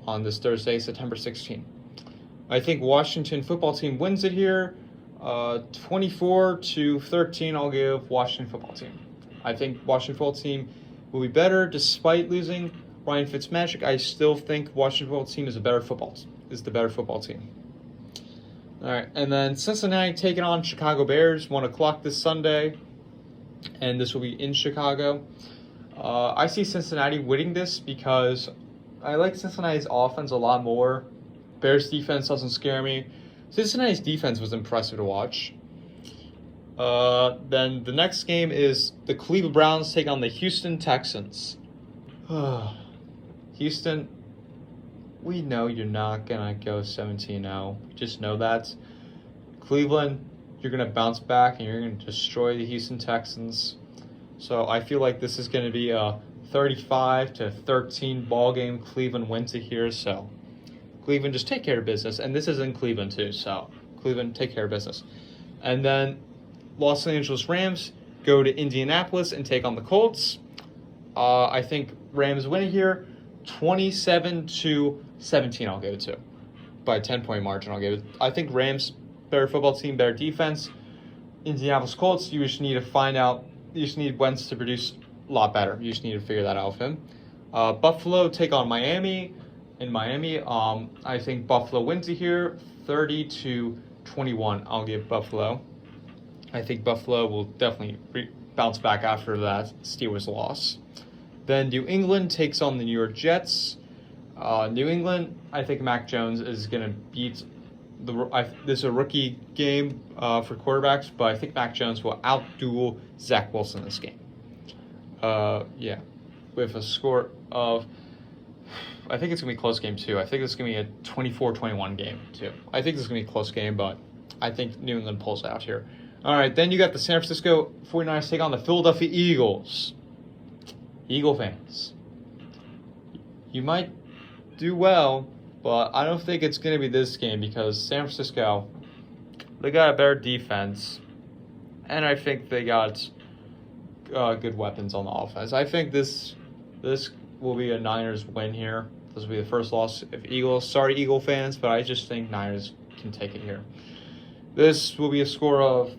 on this Thursday, September 16. I think Washington Football Team wins it here, 24-13. I'll give Washington Football Team. I think Washington Football Team will be better despite losing Ryan Fitzmagic. I still think Washington Football Team is the better football team. All right, and then Cincinnati taking on Chicago Bears, 1 o'clock this Sunday, and this will be in Chicago. I see Cincinnati winning this because I like Cincinnati's offense a lot more. Bears' defense doesn't scare me. Cincinnati's defense was impressive to watch. Then the next game is the Cleveland Browns take on the Houston Texans. Houston, we know you're not going to go 17-0. Just know that. Cleveland, you're going to bounce back and you're going to destroy the Houston Texans. So I feel like this is going to be a 35-13 ball game. Cleveland wins it here. So Cleveland, just take care of business. And this is in Cleveland too. So Cleveland take care of business. And then Los Angeles Rams go to Indianapolis and take on the Colts. I think Rams winning here 27-17, I'll give it to. By a 10-point margin, I'll give it. I think Rams, better football team, better defense. Indianapolis Colts, you just need to find out. You just need Wentz to produce a lot better. You just need to figure that out with him. Buffalo take on Miami. In Miami, I think Buffalo wins it here 30-21. I'll give Buffalo. I think Buffalo will definitely bounce back after that Steelers loss. Then New England takes on the New York Jets. New England, I think Mac Jones is going to beat this is a rookie game for quarterbacks, but I think Mac Jones will outduel Zach Wilson this game. With a score of, I think it's going to be a close game too. I think it's going to be a 24-21 game too. I think this is going to be a close game, but I think New England pulls out here. All right, then you got the San Francisco 49ers take on the Philadelphia Eagles. Eagle fans, you might do well, but I don't think it's going to be this game because San Francisco, they got a better defense, and I think they got good weapons on the offense. I think this will be a Niners win here. This will be the first loss of Eagles. Sorry, Eagle fans, but I just think Niners can take it here. This will be a score of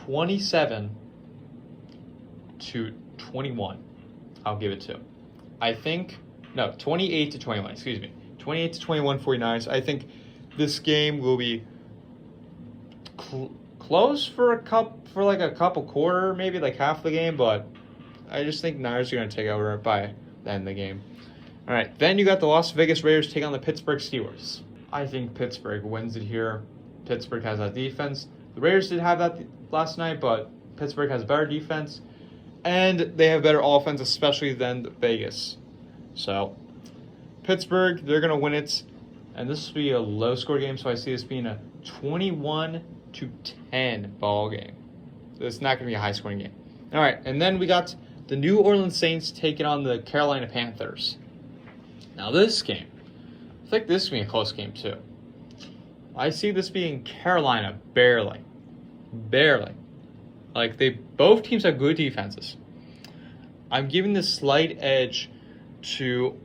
27-21. I'll give it to. 28-21, excuse me. 28-21 49ers. I think this game will be close for a couple quarter, maybe like half the game, but I just think Niners are going to take over by the end of the game. All right, then you got the Las Vegas Raiders take on the Pittsburgh Steelers. I think Pittsburgh wins it here. Pittsburgh has that defense. The Raiders did have that last night, but Pittsburgh has better defense, and they have better offense, especially than Vegas. So Pittsburgh, they're going to win it, and this will be a low-score game, so I see this being a 21-10 ball game. It's not going to be a high-scoring game. All right, and then we got the New Orleans Saints taking on the Carolina Panthers. Now this game, I think this is going to be a close game too. I see this being Carolina barely. Like both teams have good defenses. I'm giving the slight edge to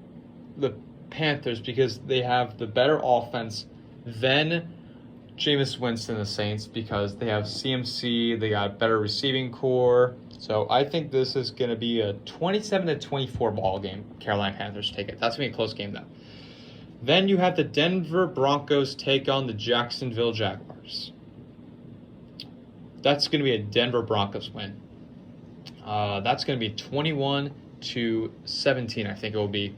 the Panthers because they have the better offense than Jameis Winston, the Saints, because they have CMC, they got better receiving core. So I think this is going to be a 27-24 ball game. Carolina Panthers take it. That's going to be a close game, though. Then you have the Denver Broncos take on the Jacksonville Jaguars. That's going to be a Denver Broncos win. That's going to be 21-17, I think it will be,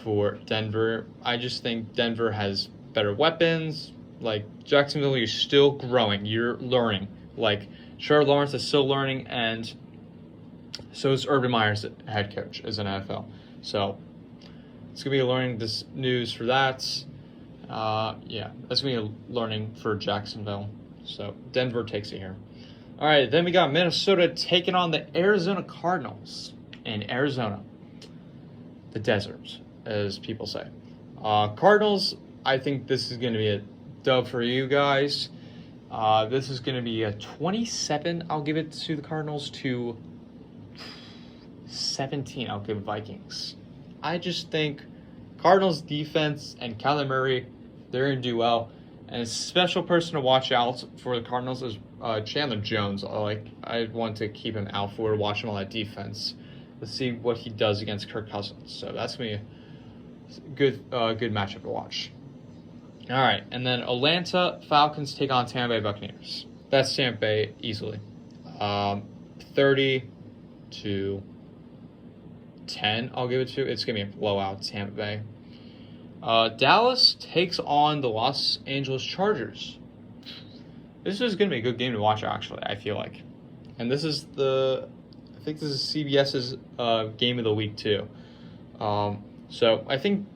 for Denver. I just think Denver has better weapons. Like, Jacksonville, you're still growing. You're learning. Like, Trevor Lawrence is still learning, and so is Urban Meyer's head coach as an NFL. So it's going to be a learning this news for that. That's going to be a learning for Jacksonville. So Denver takes it here. All right, then we got Minnesota taking on the Arizona Cardinals in Arizona. The desert, as people say. Cardinals, I think this is going to be a dub for you guys. This is going to be a 27. I'll give it to the Cardinals to 17. I'll give Vikings. I just think Cardinals defense and Kyler Murray, they're going to do well. And a special person to watch out for the Cardinals is Chandler Jones. I want to keep him out for watch him on that defense. Let's see what he does against Kirk Cousins. So that's going to be a good matchup to watch. All right, and then Atlanta Falcons take on Tampa Bay Buccaneers. That's Tampa Bay easily. 30-10, I'll give it to. It's going to be a blowout, Tampa Bay. Dallas takes on the Los Angeles Chargers. This is going to be a good game to watch, actually, I feel like. And this is I think this is CBS's game of the week, too. So I think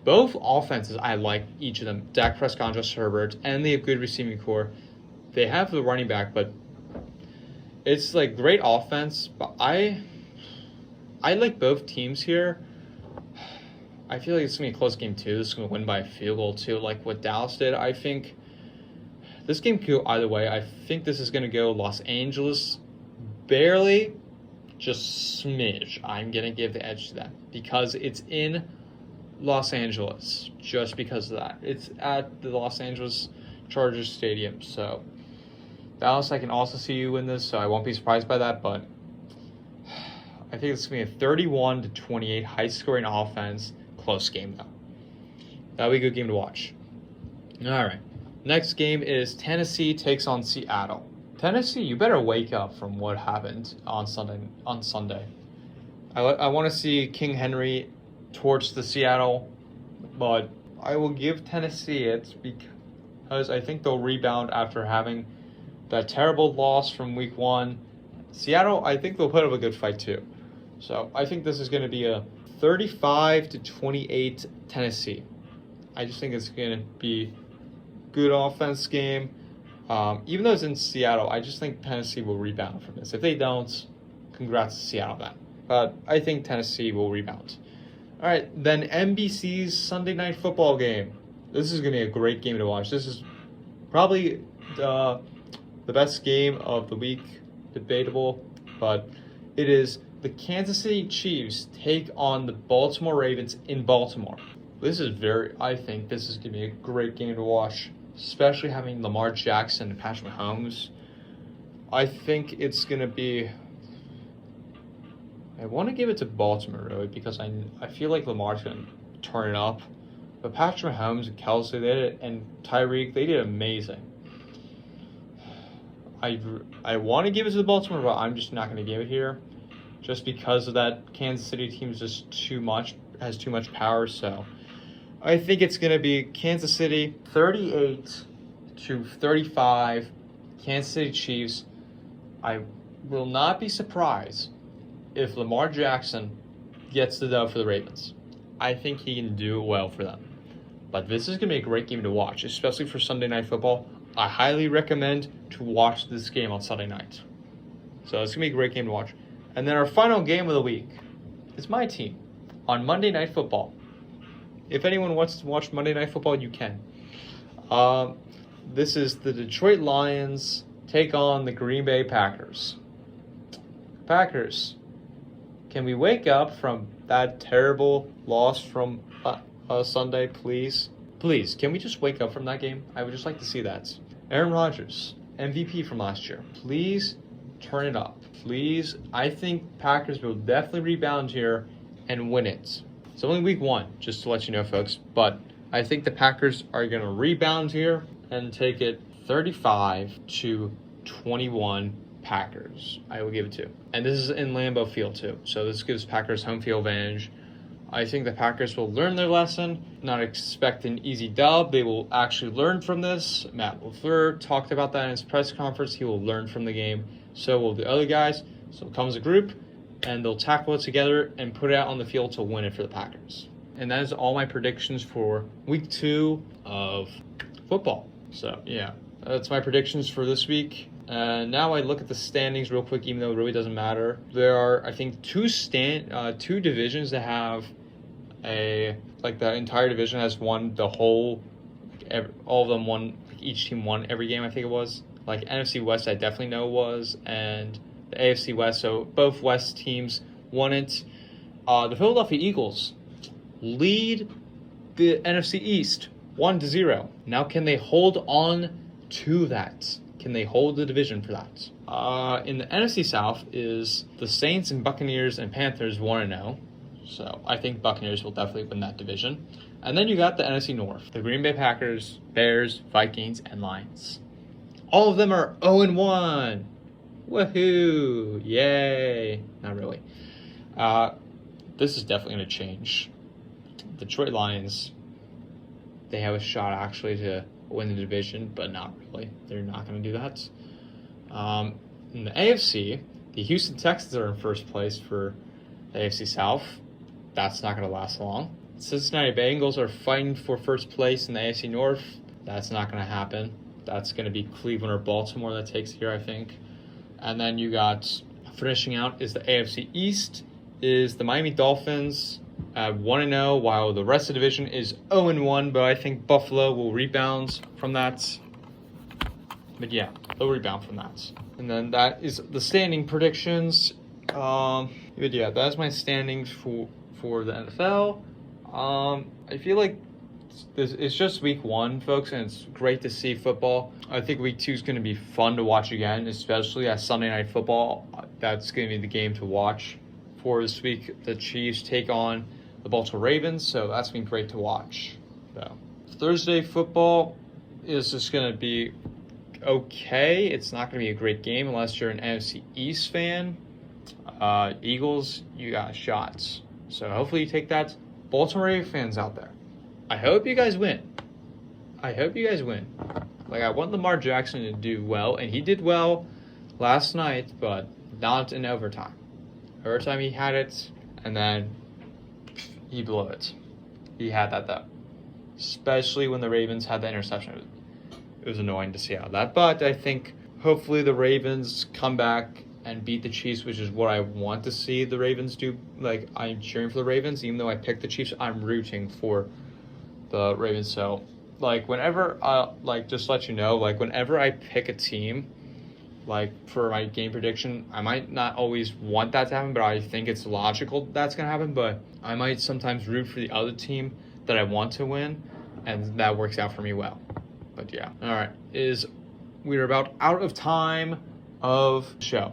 both offenses, I like each of them. Dak Prescott and Justin Herbert, and they have good receiving core. They have the running back, but it's like great offense. But I like both teams here. I feel like it's going to be a close game, too. This is going to win by a field goal, too, like what Dallas did. I think This game could go either way. I think this is going to go Los Angeles barely, just smidge. I'm going to give the edge to that because it's in Los Angeles, just because of that. It's at the Los Angeles Chargers Stadium. So, Dallas, I can also see you win this, so I won't be surprised by that, but I think it's going to be a 31-28 high-scoring offense. Close game, though. That'll be a good game to watch. All right. Next game is Tennessee takes on Seattle. Tennessee, you better wake up from what happened on Sunday. I want to see King Henry torch the Seattle, but I will give Tennessee it because I think they'll rebound after having that terrible loss from week 1. Seattle, I think they'll put up a good fight too. So I think this is going to be a 35-28 Tennessee. I just think it's going to be good offense game. Even though it's in Seattle, I just think Tennessee will rebound from this. If they don't, congrats to Seattle then. But I think Tennessee will rebound. All right, then NBC's Sunday Night Football game. This is going to be a great game to watch. This is probably the best game of the week. Debatable, but it is the Kansas City Chiefs take on the Baltimore Ravens in Baltimore. I think this is going to be a great game to watch, especially having Lamar Jackson and Patrick Mahomes. I think it's going to be... I want to give it to Baltimore, really, because I feel like Lamar's going to turn it up. But Patrick Mahomes and Kelsey, and Tyreek, they did amazing. I want to give it to the Baltimore, but I'm just not going to give it here. Just because of that Kansas City team is just has too much power. So I think it's going to be Kansas City 38-35, Kansas City Chiefs. I will not be surprised if Lamar Jackson gets the dub for the Ravens. I think he can do well for them. But this is going to be a great game to watch, especially for Sunday Night Football. I highly recommend to watch this game on Sunday night. So it's going to be a great game to watch. And then our final game of the week is my team on Monday Night Football. If anyone wants to watch Monday Night Football, you can. This is the Detroit Lions take on the Green Bay Packers. Packers, can we wake up from that terrible loss from Sunday, please? Please, can we just wake up from that game? I would just like to see that. Aaron Rodgers, MVP from last year. Please turn it up. Please. I think Packers will definitely rebound here and win it. It's only week 1, just to let you know, folks. But I think the Packers are going to rebound here and take it 35-21 Packers. I will give it to. And this is in Lambeau Field too. So this gives Packers home field advantage. I think the Packers will learn their lesson, not expect an easy dub. They will actually learn from this. Matt LaFleur talked about that in his press conference. He will learn from the game. So will the other guys. So it comes a group, and they'll tackle it together and put it out on the field to win it for the Packers. And that is all my predictions for week 2 of football. So, yeah, that's my predictions for this week. Now I look at the standings real quick, even though it really doesn't matter. There are, I think, two divisions that have the entire division has won the whole, all of them won, each team won every game, I think it was. Like NFC West, I definitely know was, and the AFC West, so both West teams won it. The Philadelphia Eagles lead the NFC East 1-0. Now, can they hold on to that? Can they hold the division for that? In the NFC South is the Saints and Buccaneers and Panthers 1-0. So I think Buccaneers will definitely win that division. And then you got the NFC North. The Green Bay Packers, Bears, Vikings, and Lions. All of them are 0-1. Woohoo! Yay! Not really. This is definitely going to change. Detroit Lions, they have a shot actually to win the division, but not really. They're not going to do that. In the AFC, the Houston Texans are in first place for the AFC South. That's not going to last long. Cincinnati Bengals are fighting for first place in the AFC North. That's not going to happen. That's going to be Cleveland or Baltimore that takes it here, I think. And then you got, finishing out is the AFC East, is the Miami Dolphins at 1-0, while the rest of the division is 0-1, but I think Buffalo will rebound from that. But yeah, they'll rebound from that. And then that is the standing predictions. But yeah, that's my standings for the NFL. I feel like it's just week 1, folks, and it's great to see football. I think week 2 is going to be fun to watch again, especially as Sunday Night Football. That's going to be the game to watch for this week. The Chiefs take on the Baltimore Ravens, so that's been great to watch. So Thursday football is just going to be okay. It's not going to be a great game unless you're an NFC East fan. Eagles, you got shots. So hopefully you take that. Baltimore Ravens fans out there, I hope you guys win. Like, I want Lamar Jackson to do well, and he did well last night, but not in overtime. Overtime he had it, and then he blew it. He had that though. Especially when the Ravens had the interception. It was annoying to see how that. But I think hopefully the Ravens come back and beat the Chiefs, which is what I want to see the Ravens do. Like, I'm cheering for the Ravens. Even though I picked the Chiefs, I'm rooting for the Ravens. So, like, whenever, just to let you know, like, whenever I pick a team, like, for my game prediction, I might not always want that to happen, but I think it's logical that's going to happen. But I might sometimes root for the other team that I want to win, and that works out for me well. But yeah. All right. We're about out of time of show.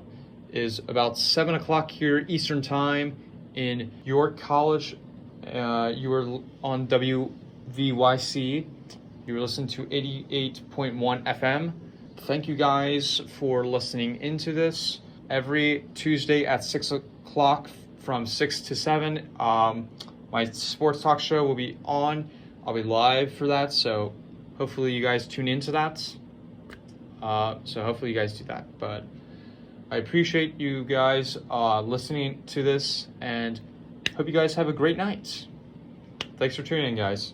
Is about 7 o'clock here Eastern time in York College. You were on WVYC. You were listening to 88.1 FM. Thank you guys for listening into this. Every Tuesday at 6 o'clock from 6 to 7, my sports talk show will be on. I'll be live for that, so hopefully you guys tune into that. So hopefully you guys do that. But I appreciate you guys listening to this, and hope you guys have a great night. Thanks for tuning in, guys.